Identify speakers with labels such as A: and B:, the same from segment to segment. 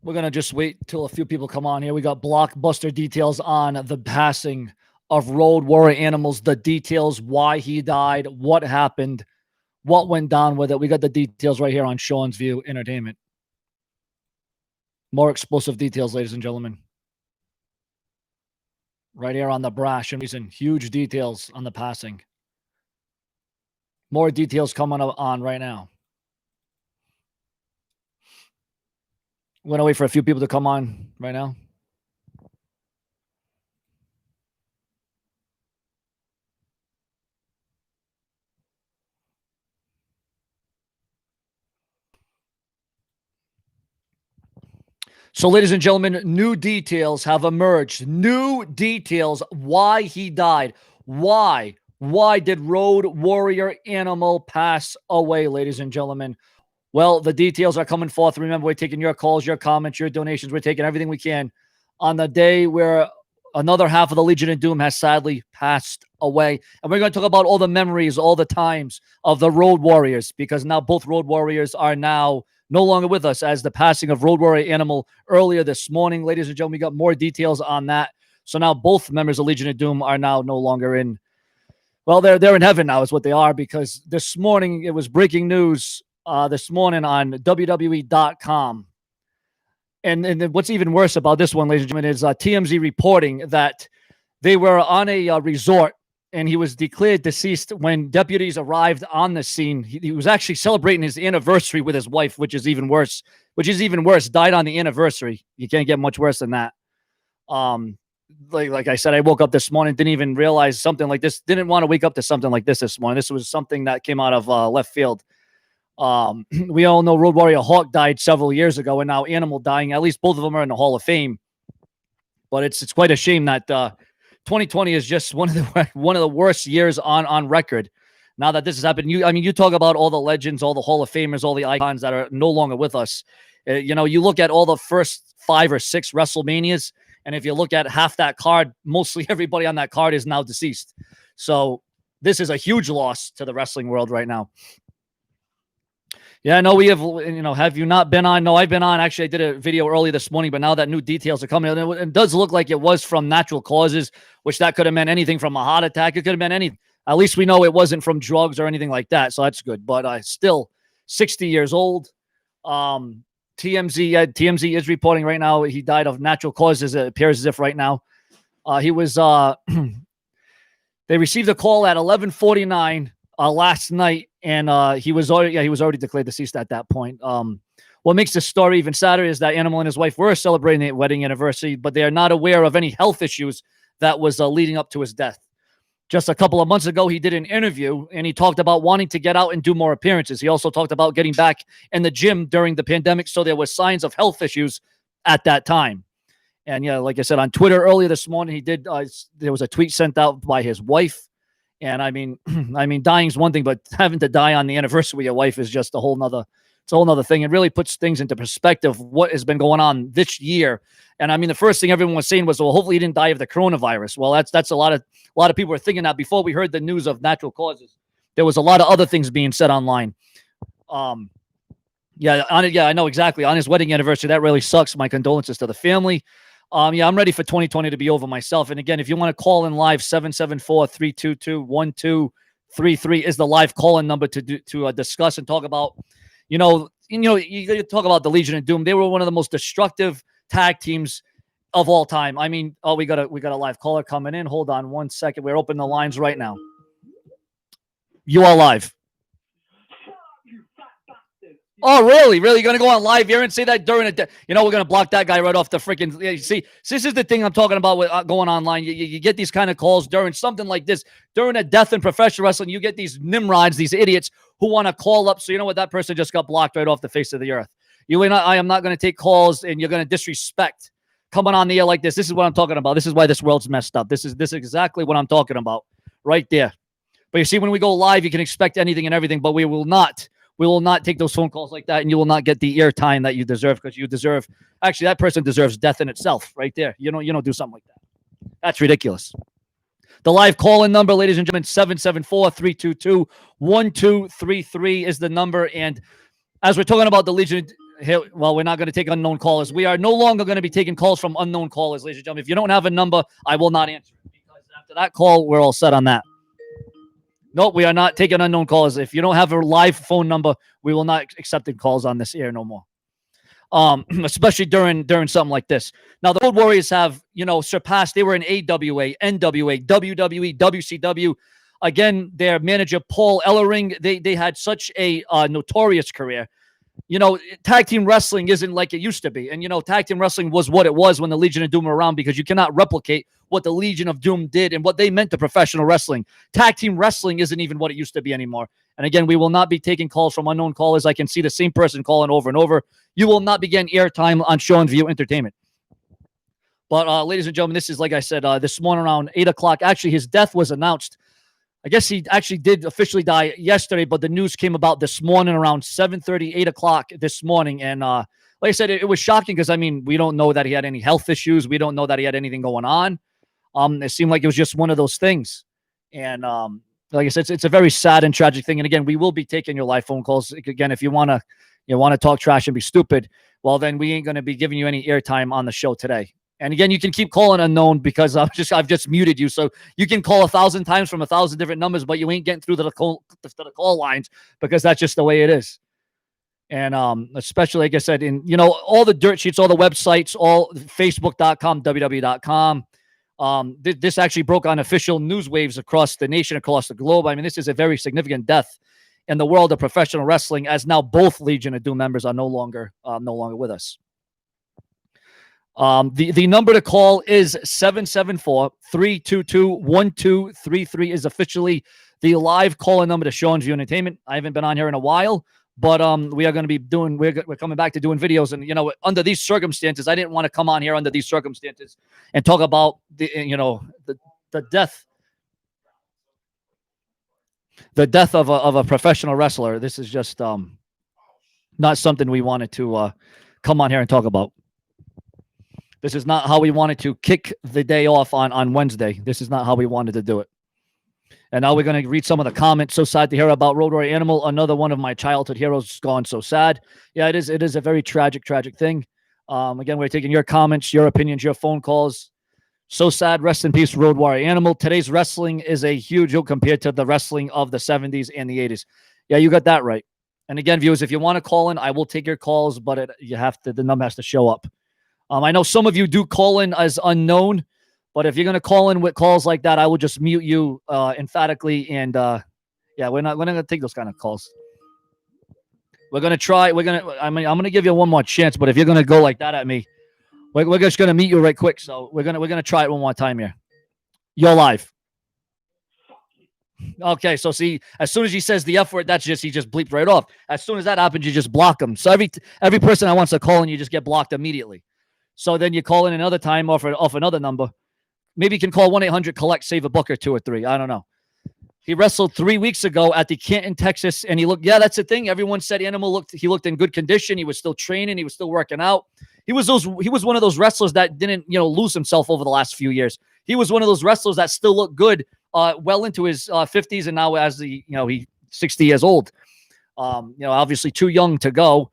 A: We're going to just wait till a few people come on here. We got blockbuster details on the passing of Road Warrior Animals, the details, why he died, what happened, what went down with it. We got the details right here on Sean's View Entertainment. More explosive details, ladies and gentlemen. Right here on the brash and reason. Huge details on the passing. More details coming on right now. We're going to wait for a few people to come on right now. So, ladies and gentlemen, new details have emerged. New details why he died. Why? Why did Road Warrior Animal pass away, ladies and gentlemen? Well, the details are coming forth. Remember, we're taking your calls, your comments, your donations. We're taking everything we can on the day where another half of the Legion of Doom has sadly passed away. And we're going to talk about all the memories, all the times of the Road Warriors, because now both Road Warriors are now no longer with us as the passing of Road Warrior Animal earlier this morning. Ladies and gentlemen, we got more details on that. So now both members of Legion of Doom are now no longer in. Well, they're in heaven now is what they are, because this morning it was breaking news this morning on WWE.com. And what's even worse about this one, ladies and gentlemen, is TMZ reporting that they were on a resort and he was declared deceased when deputies arrived on the scene. He was actually celebrating his anniversary with his wife, which is even worse. Died on the anniversary. You can't get much worse than that. Like I said, I woke up this morning, didn't even realize something like this. Didn't want to wake up to something like this morning. This was something that came out of left field. We all know Road Warrior Hawk died several years ago, and now Animal dying. At least both of them are in the Hall of Fame. But it's quite a shame that 2020 is just one of the worst years on record. Now that this has happened, you talk about all the legends, all the Hall of Famers, all the icons that are no longer with us. You look at all the first 5 or 6 WrestleManias, and if you look at half that card, mostly everybody on that card is now deceased. So this is a huge loss to the wrestling world right now. Yeah, no, we have you not been on? No, I've been on. Actually, I did a video early this morning, but now that new details are coming, it does look like it was from natural causes, which that could have meant anything from a heart attack. It could have meant anything. At least we know it wasn't from drugs or anything like that, so that's good. But still 60 years old. TMZ is reporting right now he died of natural causes. It appears as if right now he was. They received a call at 11:49 last night, and he was already declared deceased at that point. What makes this story even sadder is that Animal and his wife were celebrating their wedding anniversary, but they are not aware of any health issues that was leading up to his death. Just a couple of months ago, he did an interview, and he talked about wanting to get out and do more appearances. He also talked about getting back in the gym during the pandemic, so there was signs of health issues at that time. And yeah, like I said, on Twitter earlier this morning, he did. There was a tweet sent out by his wife, and I mean, dying is one thing, but having to die on the anniversary of your wife is just a whole nother thing. It really puts things into perspective. What has been going on this year? And I mean, the first thing everyone was saying was, well, hopefully he didn't die of the coronavirus. Well, that's a lot of people were thinking that before we heard the news of natural causes. There was a lot of other things being said online. I know exactly. On his wedding anniversary, that really sucks. My condolences to the family. I'm ready for 2020 to be over myself. And again, if you want to call in live, 774-322-1233 is the live call-in number to discuss and talk about, you talk about the Legion of Doom. They were one of the most destructive tag teams of all time. I mean, we got a live caller coming in. Hold on one second. We're opening the lines right now. You are live. Oh, really? Really? You're going to go on live here and say that during we're going to block that guy right off the freaking. See, this is the thing I'm talking about with going online. You get these kind of calls during something like this, during a death in professional wrestling. You get these nimrods, these idiots who want to call up. So you know what? That person just got blocked right off the face of the earth. I am not going to take calls, and you're going to disrespect coming on the air like this. This is what I'm talking about. This is why this world's messed up. This is exactly what I'm talking about right there. But you see, when we go live, you can expect anything and everything, but we will not take those phone calls like that, and you will not get the airtime that you deserve, because you deserve. Actually, that person deserves death in itself, right there. You don't do something like that. That's ridiculous. The live call-in number, ladies and gentlemen, 774-322-1233 is the number. And as we're talking about the Legion Well, we're not going to take unknown callers. We are no longer going to be taking calls from unknown callers, ladies and gentlemen. If you don't have a number, I will not answer it, because after that call, we're all set on that. Nope, we are not taking unknown callers. If you don't have a live phone number, we will not accept calls on this air no more. Especially during something like this. Now, the Road Warriors have, surpassed. They were in AWA, NWA, WWE, WCW. Again, their manager, Paul Ellering, they had such a notorious career. Tag team wrestling isn't like it used to be. And, tag team wrestling was what it was when the Legion of Doom were around, because you cannot replicate what the Legion of Doom did and what they meant to professional wrestling. Tag team wrestling isn't even what it used to be anymore. And again, we will not be taking calls from unknown callers. I can see the same person calling over and over. You will not be getting airtime on Show and View Entertainment. But ladies and gentlemen, this is, like I said, this morning around 8 o'clock. Actually, his death was announced. I guess he actually did officially die yesterday, but the news came about this morning around 7:30, 8 o'clock this morning. And like I said, it was shocking because, we don't know that he had any health issues. We don't know that he had anything going on. It seemed like it was just one of those things. And like I said, it's a very sad and tragic thing. And again, we will be taking your live phone calls. Again, if you want to talk trash and be stupid, well, then we ain't going to be giving you any airtime on the show today. And again, you can keep calling unknown because I've just muted you. So you can call 1,000 times from 1,000 different numbers, but you ain't getting through to the call lines, because that's just the way it is. And especially, like I said, in all the dirt sheets, all the websites, all Facebook.com, www.com. This actually broke on official news waves across the nation, across the globe. This is a very significant death in the world of professional wrestling, as now both Legion of Doom members are no longer with us. The number to call is 774-322-1233 is officially the live call-in number to Show and View Entertainment. I haven't been on here in a while, but we are going to be we're coming back to doing videos. And, under these circumstances, I didn't want to come on here under these circumstances and talk about the death. The death of a professional wrestler. This is just not something we wanted to come on here and talk about. This is not how we wanted to kick the day off on Wednesday. This is not how we wanted to do it. And now we're going to read some of the comments. So sad to hear about Road Warrior Animal. Another one of my childhood heroes gone. So sad. Yeah, it is a very tragic thing. Again, we're taking your comments, your opinions, your phone calls. So sad. Rest in peace, Road Warrior Animal. Today's wrestling is a huge joke compared to the wrestling of the 70s and the 80s. Yeah, you got that right. And again, viewers, if you want to call in, I will take your calls, but the number has to show up. I know some of you do call in as unknown, but if you're going to call in with calls like that, I will just mute you emphatically. And we're not going to take those kind of calls. We're going to try. I'm going to give you one more chance, but if you're going to go like that at me, we're just going to meet you right quick. So we're going to try it one more time here. You're live. Okay, so see, as soon as he says the F word, he just bleeped right off. As soon as that happens, you just block him. So every person that wants to call in, you just get blocked immediately. So then you call in another time off another number. Maybe you can call 1-800-COLLECT, save a buck or two or three. I don't know. He wrestled 3 weeks ago at the Canton, Texas, and he looked. Yeah, that's the thing. Everyone said he looked in good condition. He was still training. He was still working out. He was one of those wrestlers that didn't lose himself over the last few years. He was one of those wrestlers that still looked good well into his 50s, and now as he's 60 years old. Obviously too young to go.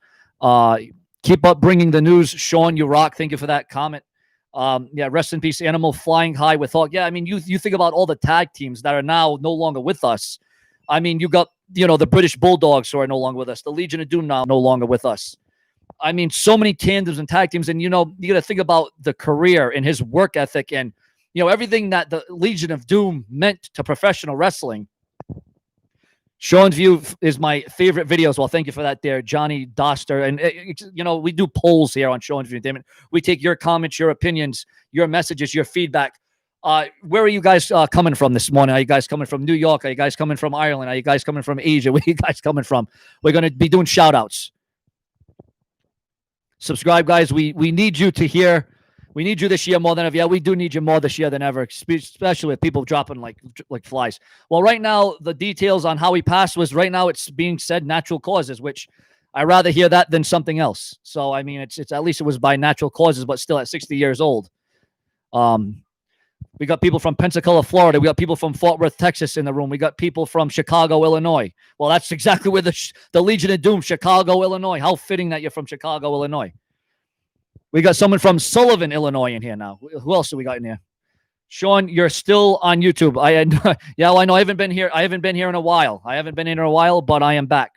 A: Keep up bringing the news. Sean, you rock. Thank you for that comment. Rest in peace, Animal, flying high with thought. Yeah, you think about all the tag teams that are now no longer with us. You got, the British Bulldogs who are no longer with us. The Legion of Doom now no longer with us. So many tandems and tag teams. And, you got to think about the career and his work ethic and, everything that the Legion of Doom meant to professional wrestling. Show and View is my favorite videos. Well, thank you for that there, Johnny Doster. And, we do polls here on Show and View Entertainment. We take your comments, your opinions, your messages, your feedback. Where are you guys coming from this morning? Are you guys coming from New York? Are you guys coming from Ireland? Are you guys coming from Asia? Where are you guys coming from? We're going to be doing shout-outs. Subscribe, guys. We need you to hear. We need you this year more than ever. Yeah, we do need you more this year than ever, especially with people dropping like flies. Well, right now, the details on how he passed was right now it's being said natural causes, which I rather hear that than something else. So, it's at least it was by natural causes, but still at 60 years old. We got people from Pensacola, Florida. We got people from Fort Worth, Texas in the room. We got people from Chicago, Illinois. Well, that's exactly where the Legion of Doom, Chicago, Illinois. How fitting that you're from Chicago, Illinois. We got someone from Sullivan, Illinois in here now. Who else do we got in here? Sean, you're still on YouTube. Yeah, well, I know. I haven't been here in a while. But I am back.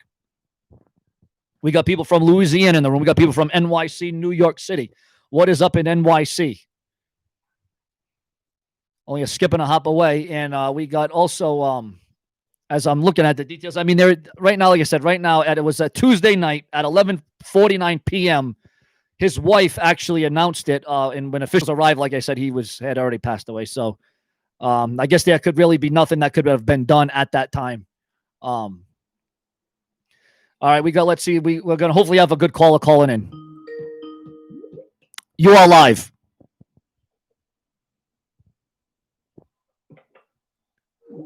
A: We got people from Louisiana in the room. We got people from NYC, New York City. What is up in NYC? Only a skip and a hop away. And we got also, as I'm looking at the details, I mean, they're right now, like I said, it was a Tuesday night at 11:49 p.m. His wife actually announced it, and when officials arrived, like I said, he had already passed away. So I guess there could really be nothing that could have been done at that time. All right, let's see. We're going to hopefully have a good caller calling in. You are live.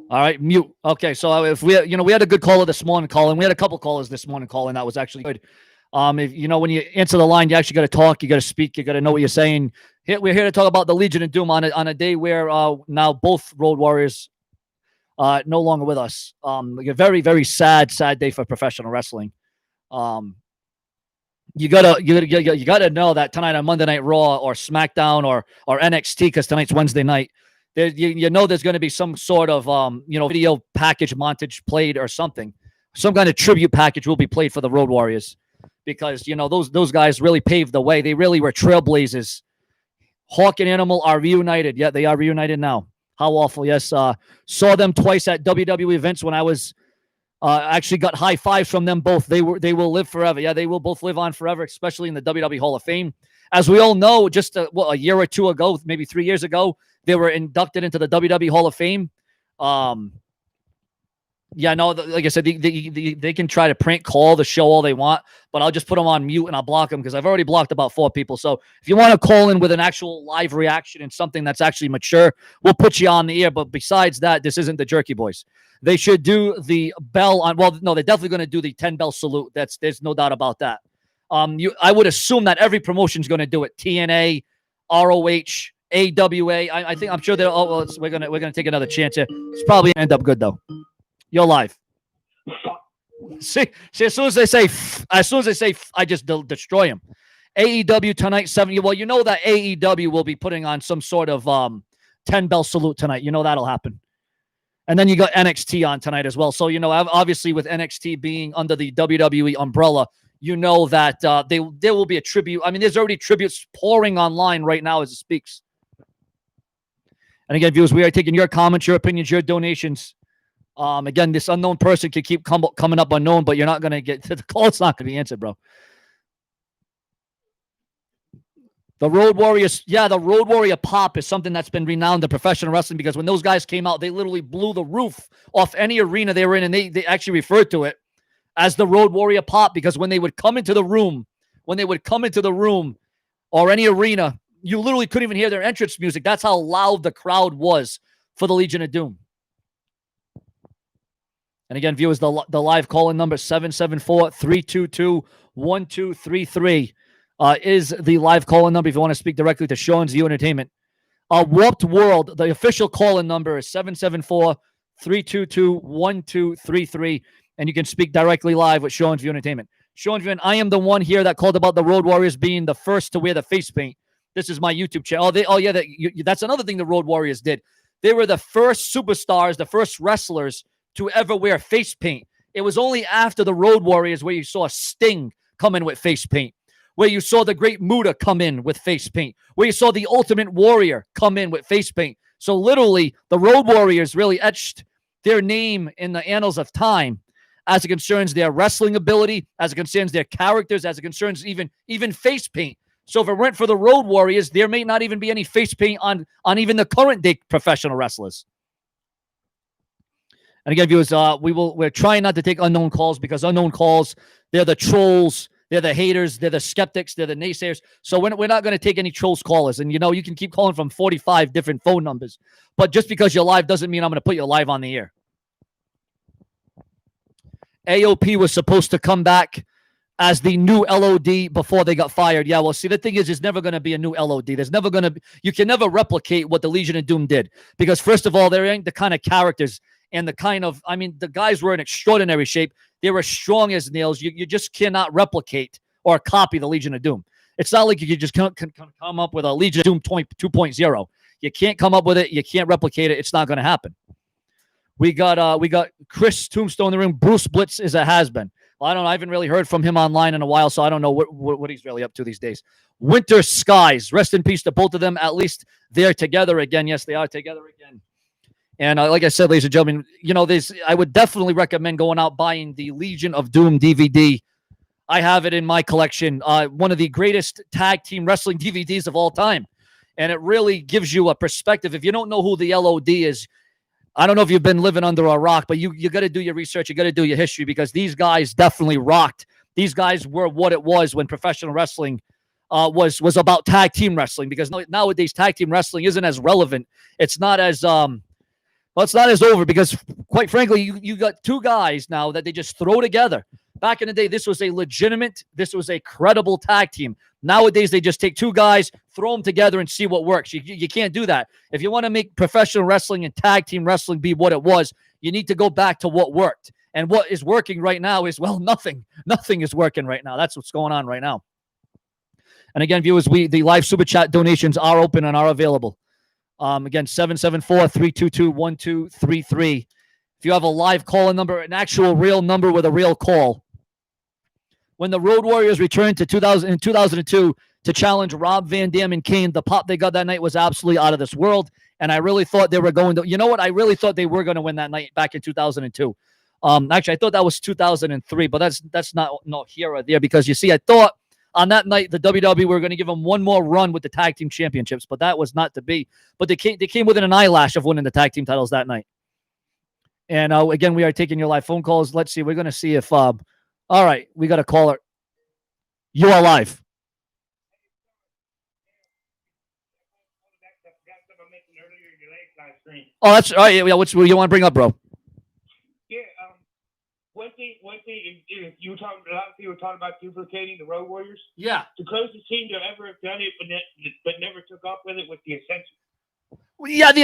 A: All right, mute. Okay, so if we had a good caller this morning calling. We had a couple callers this morning calling. That was actually good. If when you answer the line, you actually got to talk, you got to speak, you got to know what you're saying. We're here to talk about the Legion of Doom on a day where now both Road Warriors no longer with us. Like a very, very sad day for professional wrestling. You gotta know that tonight on Monday Night Raw or SmackDown or NXT, because tonight's Wednesday night. There's going to be some sort of video package montage played or something. Some kind of tribute package will be played for the Road Warriors, because those guys really paved the way. They really were trailblazers. Hawk and Animal are reunited. Yeah, they are reunited now. How awful. Yes. Saw them twice at WWE events when I was actually got high fives from them both. They will live forever. Yeah, they will both live on forever, especially in the WWE Hall of Fame. As we all know, just a year or two ago, maybe 3 years ago, they were inducted into the WWE Hall of Fame. Yeah, no, like I said, they can try to prank call the show all they want, but I'll just put them on mute and I'll block them, because I've already blocked about 4 people. So if you want to call in with an actual live reaction and something that's actually mature, we'll put you on the air. But besides that, this isn't the Jerky Boys. They should do the bell on. Well, no, they're definitely going to do the 10 bell salute. There's no doubt about that. I would assume that every promotion's going to do it. TNA, ROH, AWA. I'm sure they're. Oh, well, we're gonna take another chance here. It's probably end up good though. You're live. See, as soon as they say, I just destroy them. AEW tonight, 7. Well, you know that AEW will be putting on some sort of 10 bell salute tonight. You know that'll happen. And then you got NXT on tonight as well. So, obviously with NXT being under the WWE umbrella, that there will be a tribute. I mean, there's already tributes pouring online right now as it speaks. And again, viewers, we are taking your comments, your opinions, your donations. Again, this unknown person could keep coming up unknown, but you're not going to get to the call. It's not going to be answered, bro. The Road Warriors, the Road Warrior pop is something that's been renowned in professional wrestling, because when those guys came out, they literally blew the roof off any arena they were in, and they actually referred to it as the Road Warrior pop, because when they would come into the room, or any arena, you literally couldn't even hear their entrance music. That's how loud the crowd was for the Legion of Doom. And again, viewers, the live call-in number 774-322-1233 is the live call-in number if you want to speak directly to Sean's View Entertainment. Warped World, the official call-in number is 774-322-1233, and you can speak directly live with Sean's View Entertainment. Sean's View, I am the one here that called about the Road Warriors being the first to wear the face paint. This is my YouTube channel. That's another thing the Road Warriors did. They were the first superstars, the first wrestlers to ever wear face paint. It was only after the Road Warriors where you saw Sting come in with face paint, where you saw the Great Muta come in with face paint, where you saw the Ultimate Warrior come in with face paint. So literally, the Road Warriors really etched their name in the annals of time as it concerns their wrestling ability, as it concerns their characters, as it concerns even face paint. So if it weren't for the Road Warriors, there may not even be any face paint on even the current day professional wrestlers. And again, viewers, we're trying not to take unknown calls, because unknown calls, they're the trolls, they're the haters, they're the skeptics, they're the naysayers. So we're not going to take any trolls callers. And, you can keep calling from 45 different phone numbers. But just because you're live doesn't mean I'm going to put you live on the air. AOP was supposed to come back as the new LOD before they got fired. Yeah, well, see, the thing is, there's never going to be a new LOD. There's never going to be, you can never replicate what the Legion of Doom did because, first of all, there ain't the kind of characters and the kind of, I mean, the guys were in extraordinary shape. They were strong as nails. You just cannot replicate or copy the Legion of Doom. It's not like you can just come up with a Legion of Doom 2.0. You can't come up with it. You can't replicate it. It's not going to happen. We got Chris Tombstone in the room. Bruce Blitz is a has-been. Well, I don't know. I haven't really heard from him online in a while, so I don't know what he's really up to these days. Winter Skies. Rest in peace to both of them. At least they're together again. Yes, they are together again. And like I said, ladies and gentlemen, I would definitely recommend going out buying the Legion of Doom DVD. I have it in my collection. One of the greatest tag team wrestling DVDs of all time. And it really gives you a perspective. If you don't know who the LOD is, I don't know if you've been living under a rock, but you got to do your research. You got to do your history because these guys definitely rocked. These guys were what it was when professional wrestling was about tag team wrestling, because nowadays tag team wrestling isn't as relevant. It's not as it's not as over because, quite frankly, you got two guys now that they just throw together. Back in the day, this was a credible tag team. Nowadays, they just take two guys, throw them together, and see what works. You can't do that. If you want to make professional wrestling and tag team wrestling be what it was, you need to go back to what worked. And what is working right now is, well, nothing. Nothing is working right now. That's what's going on right now. And again, viewers, the live super chat donations are open and are available. Again, 774-322-1233. If you have a live call-in number, an actual real number with a real call. When the Road Warriors returned in 2002 to challenge Rob Van Dam and Kane, the pop they got that night was absolutely out of this world. And I really thought they were going to, I really thought they were going to win that night back in 2002. Actually, I thought that was 2003, but that's not here or there, because you see, I thought on that night, the WWE were going to give them one more run with the tag team championships, but that was not to be. But they came within an eyelash of winning the tag team titles that night. And again, we are taking your live phone calls. Let's see. We're going to see if, all right, we got a caller. You are live. Oh, that's all right. Yeah, what you want to bring up, bro?
B: Yeah, one thing is you were talking. A lot of people were talking about duplicating the Road Warriors.
A: Yeah,
B: the closest team to ever have done it, but never took off with it, was the Ascension.
A: Yeah, the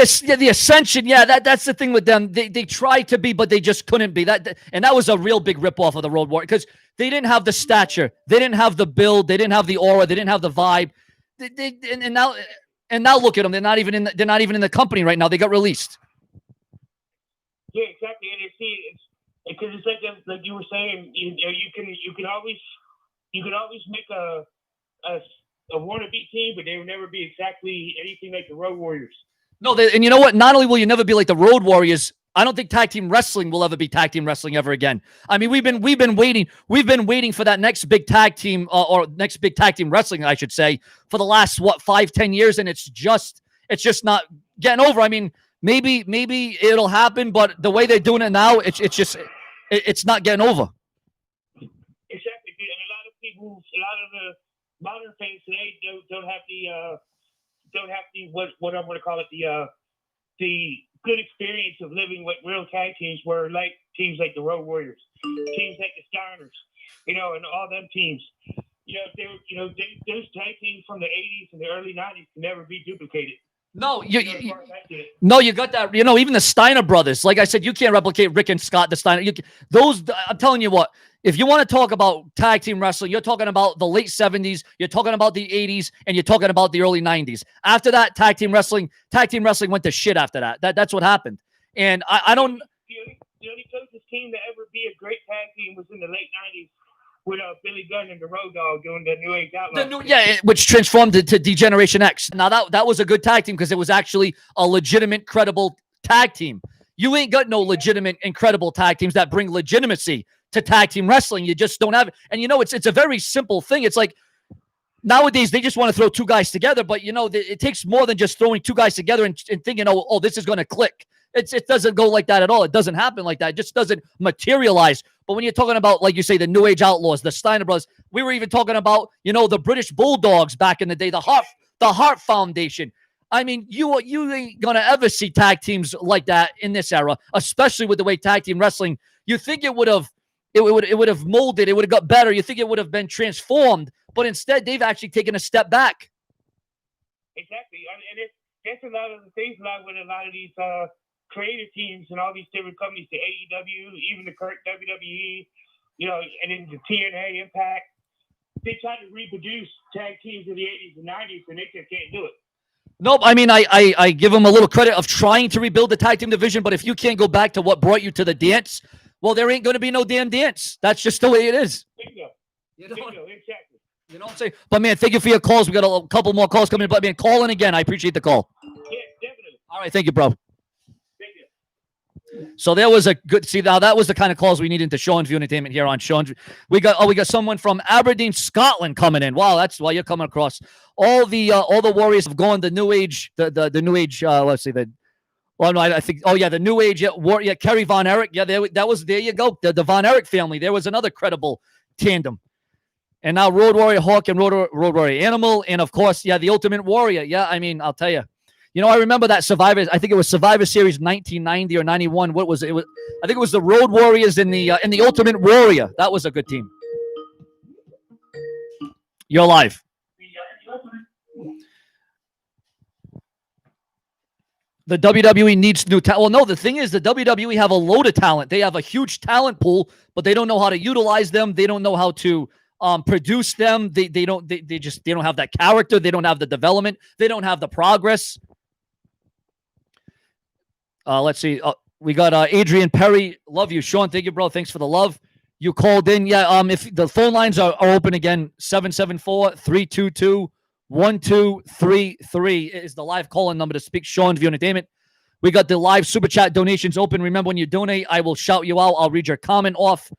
A: Ascension. Yeah, that's the thing with them. They tried to be, but they just couldn't be. And that was a real big ripoff of the Road Warriors, because they didn't have the stature, they didn't have the build, they didn't have the aura, they didn't have the vibe. And now look at them. They're not even in the company right now. They got released.
B: Yeah, exactly. And it's because it's like you were saying. You can always make a wannabe team, but they will never be exactly anything like the Road Warriors.
A: No, and you know what? Not only will you never be like the Road Warriors, I don't think tag team wrestling will ever be tag team wrestling ever again. I mean, we've been waiting for that next big tag team or next big tag team wrestling, I should say, for the last 5-10 years, and it's just not getting over. I mean, maybe it'll happen, but the way they're doing it now, it's not getting over.
B: Exactly, and a lot of the modern fans today don't have the what I'm going to call it, the good experience of living what real tag teams were like. Teams like the Road Warriors, teams like the Steiners, and all them teams. Those tag teams from the 80s and the early 90s can never be duplicated.
A: No, you got that. Even the Steiner brothers. Like I said, you can't replicate Rick and Scott, the Steiner. I'm telling you what. If you want to talk about tag team wrestling, you're talking about the late 70s, you're talking about the 80s, and you're talking about the early 90s. After that, tag team wrestling went to shit after that. That's what happened. And I don't.
B: The only closest team to ever be a great tag team was in the late 90s. With Billy Gunn and the Road Dogg doing the New Age Outlaws.
A: Which transformed to D-Generation X. Now, that was a good tag team because it was actually a legitimate, credible tag team. You ain't got no legitimate, incredible tag teams that bring legitimacy to tag team wrestling. You just don't have it. And, it's a very simple thing. It's like nowadays they just want to throw two guys together, but, it takes more than just throwing two guys together and thinking, oh, this is going to click. It doesn't go like that at all. It doesn't happen like that. It just doesn't materialize. But when you're talking about, like you say, the New Age Outlaws, the Steiner Brothers, we were even talking about, the British Bulldogs back in the day, the Hart Foundation. I mean, you ain't gonna ever see tag teams like that in this era, especially with the way tag team wrestling. You think it would have it would have molded. It would have got better. You think it would have been transformed, but instead they've actually taken a step back.
B: Exactly, and that's a lot of the things. Like with a lot of these creative teams and all these different companies, the AEW, even the current WWE, and then the TNA Impact, they try to reproduce tag teams of the 80s and 90s, and they just can't do it.
A: Nope. I mean, I give them a little credit of trying to rebuild the tag team division, but if you can't go back to what brought you to the dance, well, there ain't going to be no damn dance. That's just the way it is.
B: Bingo. Exactly.
A: You know what I'm saying? But, man, thank you for your calls. We got a couple more calls coming in. But, man, call in again. I appreciate the call.
B: Yeah, definitely.
A: All right. Thank you, bro.
B: Thank you.
A: So there was a good, see, now that was the kind of calls we needed to Sean View Entertainment here on Sean. We got someone from Aberdeen, Scotland coming in. Wow, that's why you're coming across. All the Warriors have gone the New Age, the New Age, let's see, the New Age, Kerry Von Erich. Yeah, there you go. The Von Erich family. There was another credible tandem. And now Road Warrior Hawk and Road Warrior Animal. And, of course, the Ultimate Warrior. Yeah, I mean, I'll tell you. I remember that Survivor. I think it was Survivor Series 1990 or 91. What was it? I think it was the Road Warriors and the Ultimate Warrior. That was a good team. You're live. The WWE needs new talent. Well, no, the thing is the WWE have a load of talent. They have a huge talent pool, but they don't know how to utilize them. They don't know how to produce them. They don't have that character. They don't have the development. They don't have the progress. Let's see. We got Adrian Perry. Love you, Sean. Thank you, bro. Thanks for the love. You called in. Yeah. If the phone lines are open again, 774-322-1233 is the live call-in number to speak Sean View Entertainment. We got the live super chat donations open. Remember, when you donate, I will shout you out. I'll read your comment off.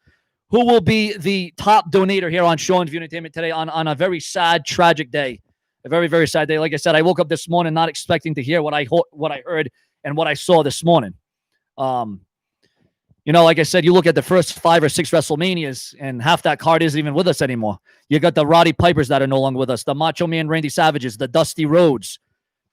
A: Who will be the top donator here on Sean View Entertainment today on a very sad, tragic day? A very, very sad day. Like I said, I woke up this morning not expecting to hear what I heard and what I saw this morning. Like I said, you look at the first 5 or 6 WrestleManias, and half that card isn't even with us anymore. You got the Roddy Pipers that are no longer with us, the Macho Man Randy Savages, the Dusty Rhodes.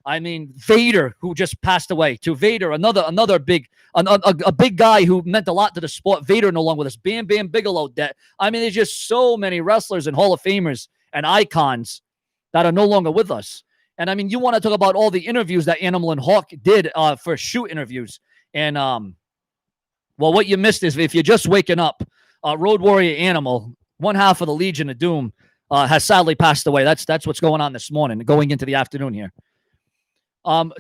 A: I mean, Vader, who just passed away. To Vader, another big, a big guy who meant a lot to the sport. Vader no longer with us. Bam Bam Bigelow. There's just so many wrestlers and Hall of Famers and icons that are no longer with us. And I mean, you want to talk about all the interviews that Animal and Hawk did for shoot interviews. And, well, what you missed is if you're just waking up, Road Warrior Animal, one half of the Legion of Doom, has sadly passed away. That's what's going on this morning, going into the afternoon here.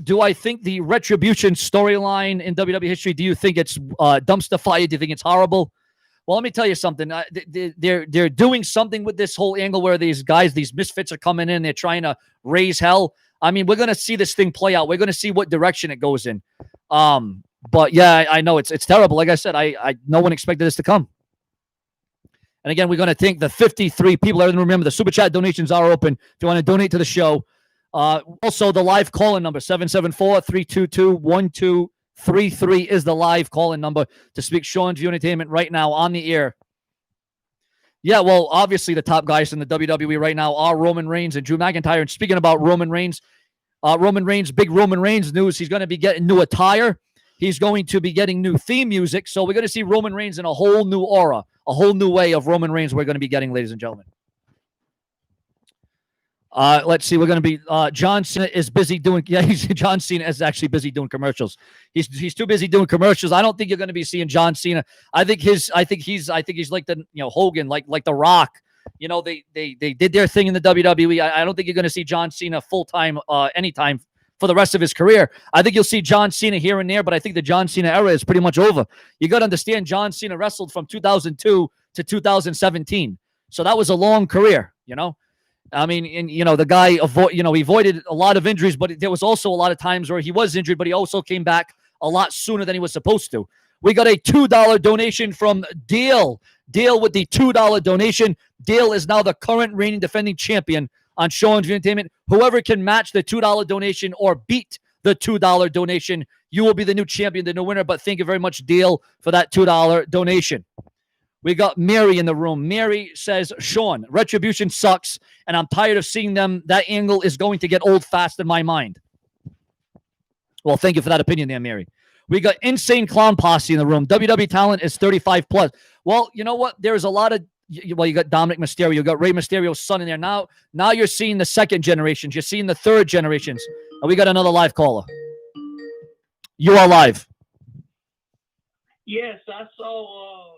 A: Do I think the Retribution storyline in WWE history, do you think it's dumpster fire? Do you think it's horrible? Well, let me tell you something. They're doing something with this whole angle where these guys, these misfits are coming in. They're trying to raise hell. I mean, we're going to see this thing play out. We're going to see what direction it goes in. But yeah, I know it's terrible. Like I said, no one expected this to come. And again, we're going to thank the 53 people. Everyone remember, the Super Chat donations are open if you want to donate to the show. Also, the live call-in number, 774-322-1233 is the live call-in number to speak Sean View Entertainment right now on the air. Yeah, well, obviously the top guys in the WWE right now are Roman Reigns and Drew McIntyre. And speaking about Roman Reigns, big Roman Reigns news, he's going to be getting new attire. He's going to be getting new theme music. So we're going to see Roman Reigns in a whole new aura, a whole new way of Roman Reigns we're going to be getting, ladies and gentlemen. Let's see. We're going to be John Cena is busy doing. Yeah, John Cena is actually busy doing commercials. He's too busy doing commercials. I don't think you're going to be seeing John Cena. I think he's like the Hogan, like The Rock. They did their thing in the WWE. I don't think you're going to see John Cena full time anytime for the rest of his career. I think you'll see John Cena here and there, but I think the John Cena era is pretty much over. You got to understand, John Cena wrestled from 2002 to 2017, so that was a long career. I mean, and the guy he avoided a lot of injuries, but there was also a lot of times where he was injured, but he also came back a lot sooner than he was supposed to. We got a $2 donation from Dale. Dale with the $2 donation. Dale is now the current reigning defending champion on Sean View Entertainment. Whoever can match the $2 donation or beat the $2 donation, you will be the new champion, the new winner. But thank you very much, Dale, for that $2 donation. We got Mary in the room. Mary says, Sean, Retribution sucks, and I'm tired of seeing them. That angle is going to get old fast in my mind. Well, thank you for that opinion there, Mary. We got Insane Clown Posse in the room. WWE talent is 35 plus. Well, you know what? There's a lot of, well, you got Dominic Mysterio, you got Rey Mysterio's son in there. Now you're seeing the second generations. You're seeing the third generations. And we got another live caller. You are live.
C: Yes, I saw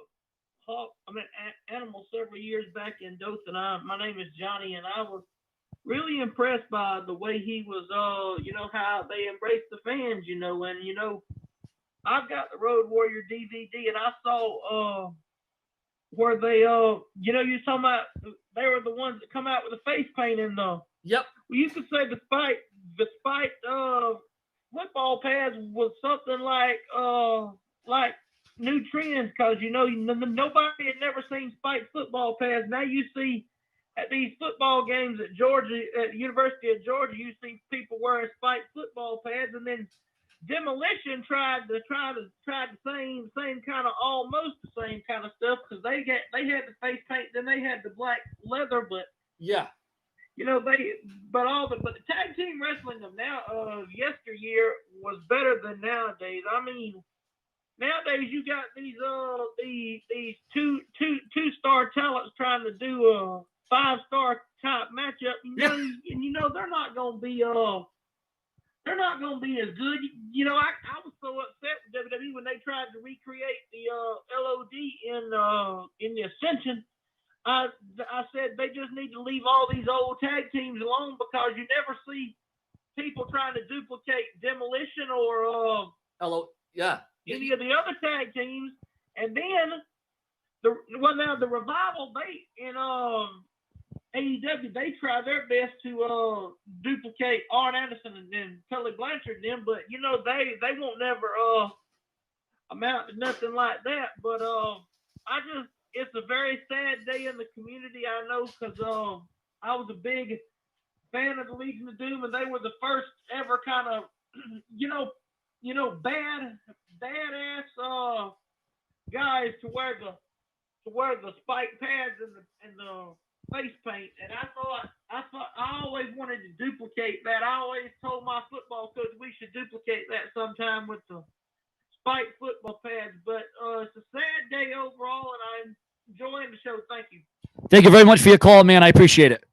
C: Animal several years back in Dothan. My name is Johnny, and I was really impressed by the way he was, how they embraced the fans, and, I've got the Road Warrior DVD, and I saw where they, you're talking about, they were the ones that come out with the face paint and
A: Yep.
C: Well, you could say the spike football pads was something like new trends, because nobody had never seen spiked football pads. Now you see at these football games at Georgia, at the University of Georgia, you see people wearing spiked football pads, and then Demolition tried the same kind of, almost the same kind of stuff, because they had the face paint, then they had the black leather, but
A: yeah.
C: But the tag team wrestling of yesteryear was better than nowadays. I mean, nowadays you got these two-star talents trying to do a 5-star type matchup. They're not gonna be as good. I was so upset with WWE when they tried to recreate the LOD in the Ascension. I said they just need to leave all these old tag teams alone, because you never see people trying to duplicate Demolition or any of the other tag teams. And then the Revival, they in AEW, they try their best to duplicate Arn Anderson and then Tully Blanchard and them, but they won't never amount to nothing like that. But it's a very sad day in the community, I know, because I was a big fan of the Legion of Doom, and they were the first ever kind of, badass guys to wear the spike pads and the face paint. And I always wanted to duplicate that. I always told my football coach we should duplicate that sometime with the spike football pads. But it's a sad day overall, and I'm enjoying the show. Thank you.
A: Thank you very much for your call, man. I appreciate it.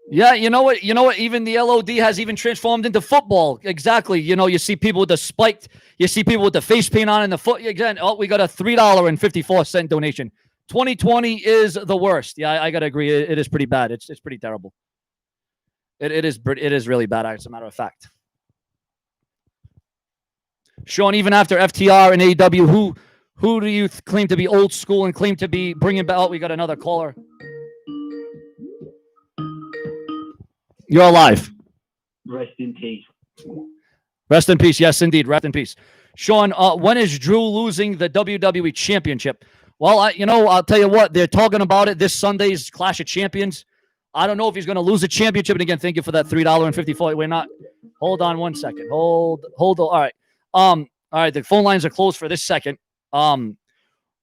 A: Yeah, you know what? Even the LOD has even transformed into football. Exactly. You see people with the spiked, you see people with the face paint on in the foot. Again, we got a $3.54 donation. 2020 is the worst. Yeah, I gotta agree. It is pretty bad. It's pretty terrible. It is really bad, as a matter of fact. Sean, even after FTR and AEW, who do you claim to be old school and claim to be bringing back? Oh, we got another caller. You're alive.
D: Rest in peace.
A: Rest in peace. Yes, indeed. Rest in peace. Sean, when is Drew losing the WWE Championship? Well, I'll tell you what. They're talking about it this Sunday's Clash of Champions. I don't know if he's going to lose the championship. And again, thank you for that $3.54. We're not. Hold on one second. Hold on. All right. All right. The phone lines are closed for this second. Well,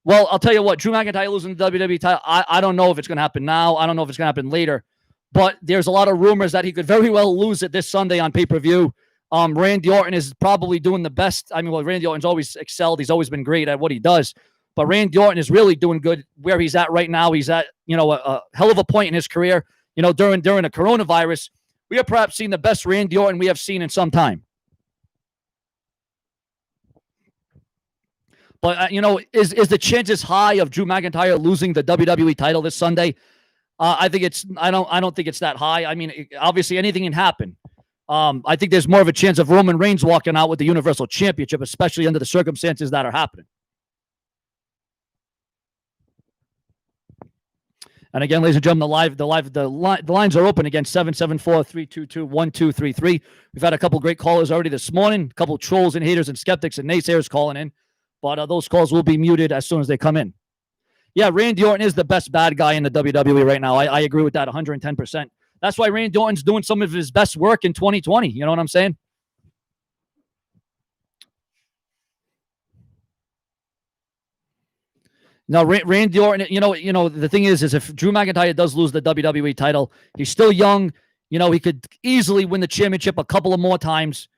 A: I'll tell you what. Drew McIntyre losing the WWE title. I don't know if it's going to happen now. I don't know if it's going to happen later. But there's a lot of rumors that he could very well lose it this Sunday on pay-per-view. Randy Orton is probably doing the best. I mean, Randy Orton's always excelled. He's always been great at what he does. But Randy Orton is really doing good where he's at right now. He's at, a hell of a point in his career. During the coronavirus, we are perhaps seeing the best Randy Orton we have seen in some time. But, is the chances high of Drew McIntyre losing the WWE title this Sunday? I don't think it's that high. I mean, obviously anything can happen. I think there's more of a chance of Roman Reigns walking out with the Universal Championship, especially under the circumstances that are happening. And again, ladies and gentlemen, the lines are open again, 774-322-1233. We've had a couple great callers already this morning, a couple trolls and haters and skeptics and naysayers calling in, but those calls will be muted as soon as they come in. Yeah, Randy Orton is the best bad guy in the WWE right now. I agree with that 110%. That's why Randy Orton's doing some of his best work in 2020. You know what I'm saying? Now, Randy Orton, the thing is if Drew McIntyre does lose the WWE title, he's still young. He could easily win the championship a couple of more times.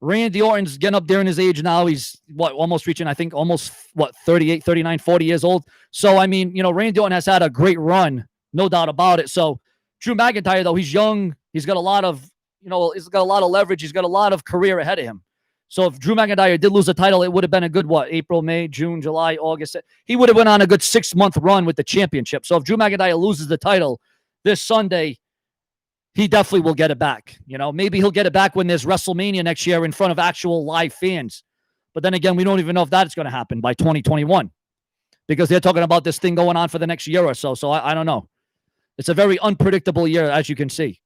A: Randy Orton's getting up there in his age now. He's almost reaching, I think, 38, 39, 40 years old. So, I mean, Randy Orton has had a great run, no doubt about it. So, Drew McIntyre, though, he's young. He's got a lot of, he's got a lot of leverage. He's got a lot of career ahead of him. So, if Drew McIntyre did lose the title, it would have been a good, April, May, June, July, August. He would have went on a good 6-month run with the championship. So, if Drew McIntyre loses the title this Sunday, he definitely will get it back. Maybe he'll get it back when there's WrestleMania next year in front of actual live fans. But then again, we don't even know if that's going to happen by 2021 because they're talking about this thing going on for the next year or so. So I don't know. It's a very unpredictable year, as you can see.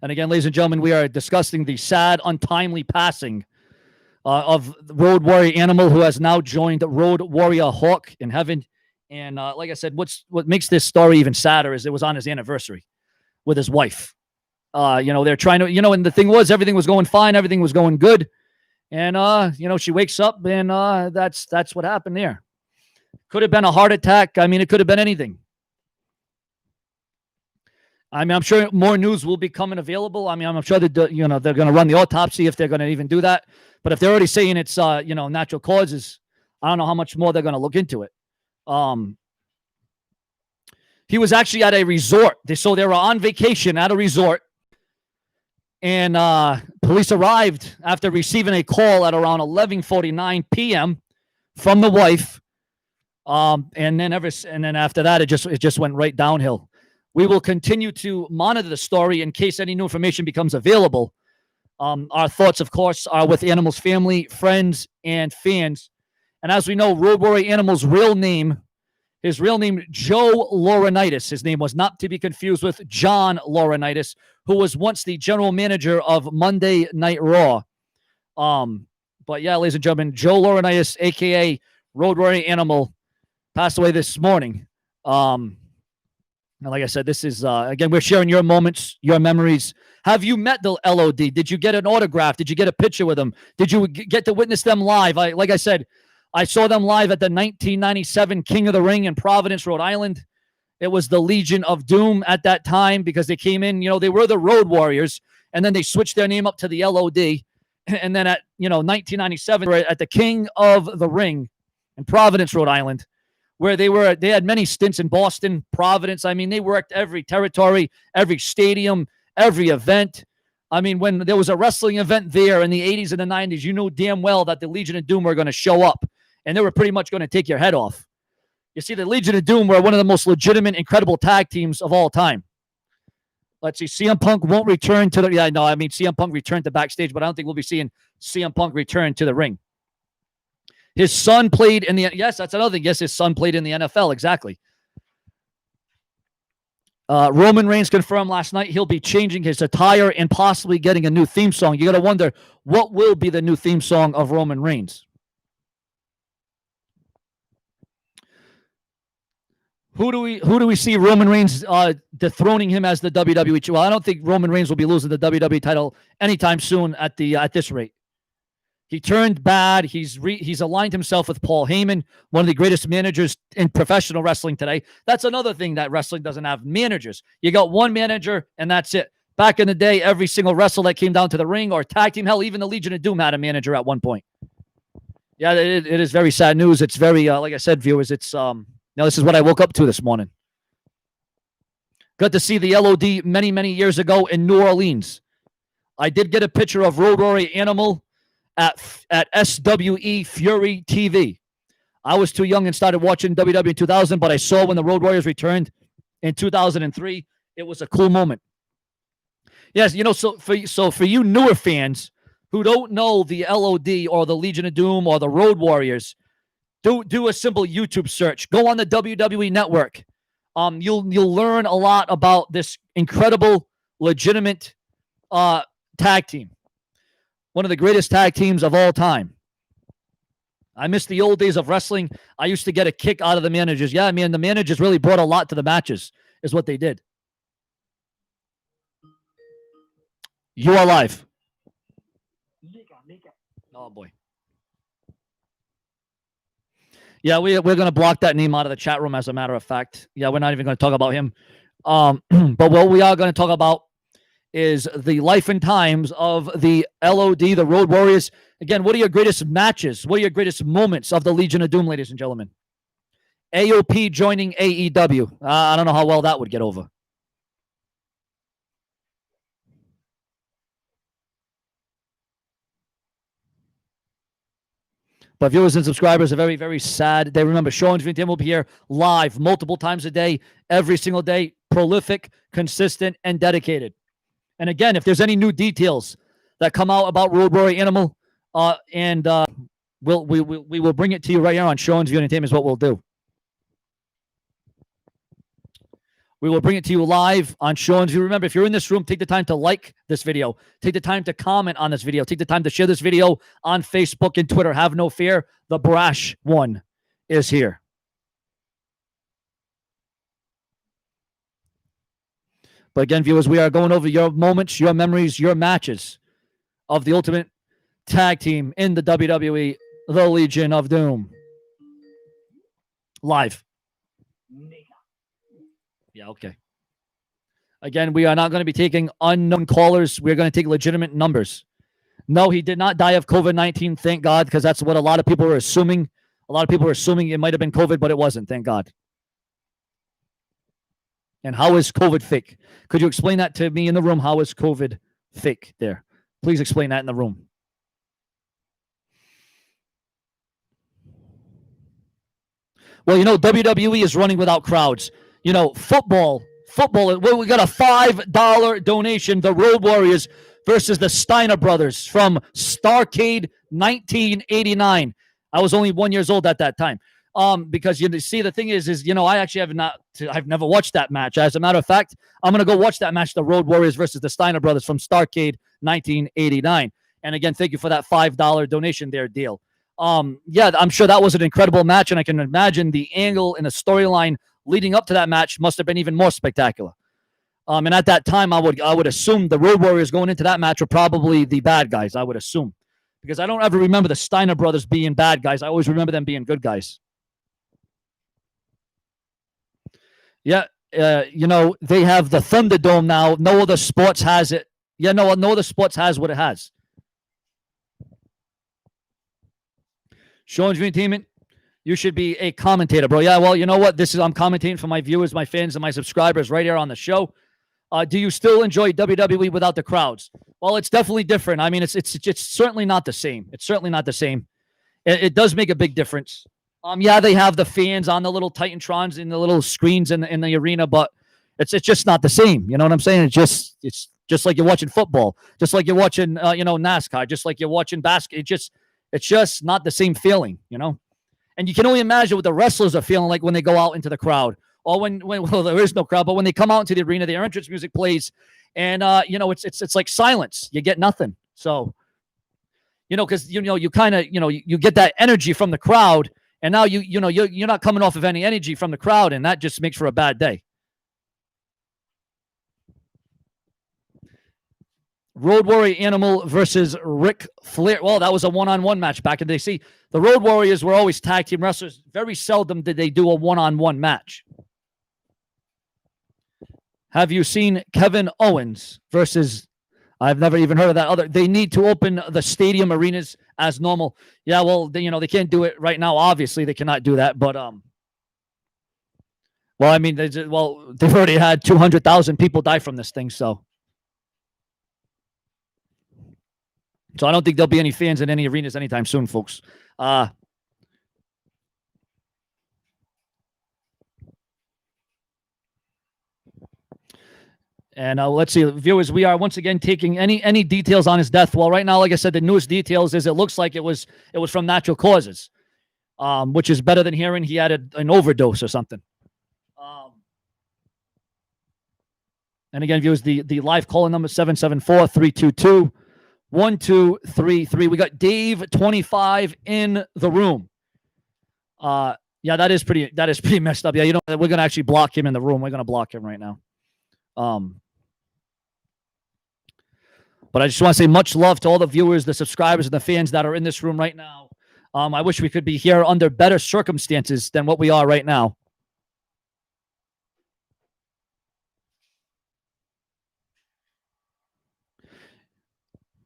A: And again, ladies and gentlemen, we are discussing the sad, untimely passing of Road Warrior Animal, who has now joined Road Warrior Hawk in heaven. And like I said, what makes this story even sadder is it was on his anniversary with his wife. They're trying to, and the thing was, everything was going fine. Everything was going good. And, she wakes up and that's what happened there. Could have been a heart attack. I mean, it could have been anything. I mean, I'm sure more news will be coming available. I mean, I'm sure that, they're going to run the autopsy if they're going to even do that. But if they're already saying it's, natural causes, I don't know how much more they're going to look into it. He was actually at a resort. So they were on vacation at a resort. And police arrived after receiving a call at around 11:49 p.m. from the wife. And then after that, it just went right downhill. We will continue to monitor the story in case any new information becomes available. Our thoughts, of course, are with Animal's family, friends, and fans. And as we know, Road Warrior Animal's real name, Joe Laurinaitis. His name was not to be confused with John Laurinaitis, who was once the general manager of Monday Night Raw. But yeah, ladies and gentlemen, Joe Laurinaitis, a.k.a. Road Warrior Animal, passed away this morning. And like I said, this is, again, we're sharing your moments, your memories. Have you met the LOD? Did you get an autograph? Did you get a picture with them? Did you get to witness them live? Like I said, I saw them live at the 1997 King of the Ring in Providence, Rhode Island. It was the Legion of Doom at that time because they came in, they were the Road Warriors, and then they switched their name up to the LOD. And then at, 1997, at the King of the Ring in Providence, Rhode Island, where they had many stints in Boston, Providence. I mean, they worked every territory, every stadium, every event. I mean, when there was a wrestling event there in the 80s and the 90s, you knew damn well that the Legion of Doom were going to show up, and they were pretty much going to take your head off. You see, the Legion of Doom were one of the most legitimate, incredible tag teams of all time. Let's see, CM Punk won't return to the... Yeah, no, I mean, CM Punk returned to backstage, but I don't think we'll be seeing CM Punk return to the ring. His son played in the... Yes, that's another thing. Yes, his son played in the NFL, exactly. Roman Reigns confirmed last night he'll be changing his attire and possibly getting a new theme song. You got to wonder, what will be the new theme song of Roman Reigns? Who do we see Roman Reigns dethroning him as the WWE? Well, I don't think Roman Reigns will be losing the WWE title anytime soon at this rate. He turned bad. He's aligned himself with Paul Heyman, one of the greatest managers in professional wrestling today. That's another thing that wrestling doesn't have: managers. You got one manager, and that's it. Back in the day, every single wrestler that came down to the ring or tag team, hell, even the Legion of Doom had a manager at one point. Yeah, it is very sad news. It's very, like I said, viewers, it's, this is what I woke up to this morning. Got to see the LOD many, many years ago in New Orleans. I did get a picture of Road Warrior Animal at SWE Fury TV. I was too young and started watching WWE in 2000, but I saw when the Road Warriors returned in 2003. It was a cool moment. Yes, so for you newer fans who don't know the LOD or the Legion of Doom or the Road Warriors, do a simple YouTube search. Go on the WWE Network. You'll learn a lot about this incredible, legitimate tag team. One of the greatest tag teams of all time. I miss the old days of wrestling. I used to get a kick out of the managers. Yeah, I mean, the managers really brought a lot to the matches, is what they did. You are live. Oh, boy. Yeah, we're going to block that name out of the chat room, as a matter of fact. Yeah, we're not even going to talk about him. But what we are going to talk about is the life and times of the LOD, the Road Warriors. Again, what are your greatest matches? What are your greatest moments of the Legion of Doom, ladies and gentlemen? AOP joining AEW. I don't know how well that would get over. But viewers and subscribers are very, very sad. They remember Sean Tim will be here live multiple times a day, every single day, prolific, consistent, and dedicated. And again, if there's any new details that come out about Road Warrior Animal, we will bring it to you right here on Sean's View Entertainment is what we'll do. We will bring it to you live on Sean's View. Remember, if you're in this room, take the time to like this video. Take the time to comment on this video. Take the time to share this video on Facebook and Twitter. Have no fear. The brash one is here. But again, viewers, we are going over your moments, your memories, your matches of the Ultimate Tag Team in the WWE, the Legion of Doom. Live. Yeah, okay. Again, we are not going to be taking unknown callers. We're going to take legitimate numbers. No, he did not die of COVID-19, thank God, because that's what a lot of people were assuming. A lot of people were assuming it might have been COVID, but it wasn't, thank God. And how is COVID fake? Could you explain that to me in the room? How is COVID fake there? Please explain that in the room. Well, you know, WWE is running without crowds. You know, football, we got a $5 donation, the Road Warriors versus the Steiner Brothers from Starrcade 1989. I was only 1 year old at that time. Because you see, the thing is, you know, I actually I've never watched that match. As a matter of fact, I'm going to go watch that match, the Road Warriors versus the Steiner Brothers from Starrcade 1989. And again, thank you for that $5 donation there, Deal. Yeah, I'm sure that was an incredible match, and I can imagine the angle and the storyline leading up to that match must have been even more spectacular. And at that time, I would assume the Road Warriors going into that match were probably the bad guys, I would assume. Because I don't ever remember the Steiner Brothers being bad guys. I always remember them being good guys. Yeah, you know, they have the Thunderdome now. No other sports has it. Yeah, no other sports has what it has. Sean's Entertainment, you should be a commentator, bro. Yeah, well, you know what? I'm commentating for my viewers, my fans, and my subscribers right here on the show. Do you still enjoy WWE without the crowds? Well, it's definitely different. I mean, it's certainly not the same. It's certainly not the same. It does make a big difference. Yeah, they have the fans on the little Titantrons in the little screens in the arena, but it's just not the same. You know what I'm saying? It's just like you're watching football, just like you're watching NASCAR, just like you're watching basket. It's just not the same feeling, you know. And you can only imagine what the wrestlers are feeling like when they go out into the crowd, or when there is no crowd, but when they come out into the arena, their entrance music plays, and it's like silence. You get nothing. So, you know, because you kind of you get that energy from the crowd. And now you're not coming off of any energy from the crowd, and that just makes for a bad day. Road Warrior Animal versus Ric Flair. Well, that was a one-on-one match back in the day. See, the Road Warriors were always tag team wrestlers. Very seldom did they do a one-on-one match. Have you seen Kevin Owens versus... I've never even heard of that other. They need to open the stadium arenas as normal. Yeah, well, they can't do it right now. Obviously, they cannot do that. But well, I mean, they've already had 200,000 people die from this thing. So I don't think there'll be any fans in any arenas anytime soon, folks. And let's see, viewers, we are once again taking any details on his death. Well, right now, like I said, the newest details is it looks like it was from natural causes, which is better than hearing he had an overdose or something. And again, viewers, the live call-in number 774-322-1233. We got Dave 25 in the room. Yeah, that is pretty messed up. Yeah, we're gonna actually block him in the room. We're gonna block him right now. But I just want to say much love to all the viewers, the subscribers, and the fans that are in this room right now. I wish we could be here under better circumstances than what we are right now.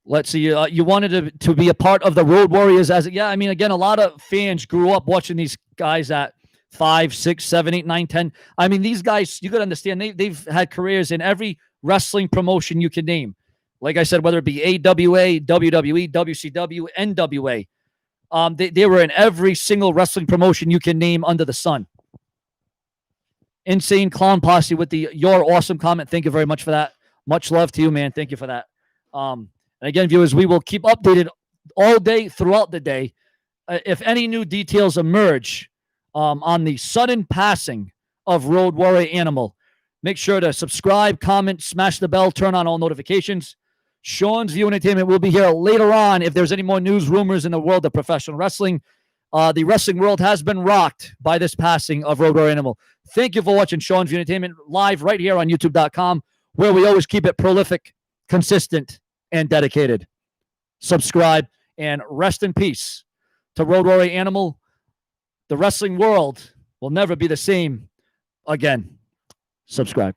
A: Let's see. You wanted to be a part of the Road Warriors yeah. I mean, again, a lot of fans grew up watching these guys at 5, 6, 7, 8, 9, 10. I mean, these guys, you got to understand, they've had careers in every wrestling promotion you can name. Like I said, whether it be AWA, WWE, WCW, NWA. They were in every single wrestling promotion you can name under the sun. Insane Clown Posse with your awesome comment. Thank you very much for that. Much love to you, man. Thank you for that. And again, viewers, we will keep updated all day throughout the day. If any new details emerge on the sudden passing of Road Warrior Animal, make sure to subscribe, comment, smash the bell, turn on all notifications. Sean's View Entertainment will be here later on if there's any more news, rumors in the world of professional wrestling. The wrestling world has been rocked by this passing of Road Warrior Animal. Thank you for watching Sean's View Entertainment live right here on YouTube.com, where we always keep it prolific, consistent, and dedicated. Subscribe and rest in peace to Road Warrior Animal. The wrestling world will never be the same again. Subscribe.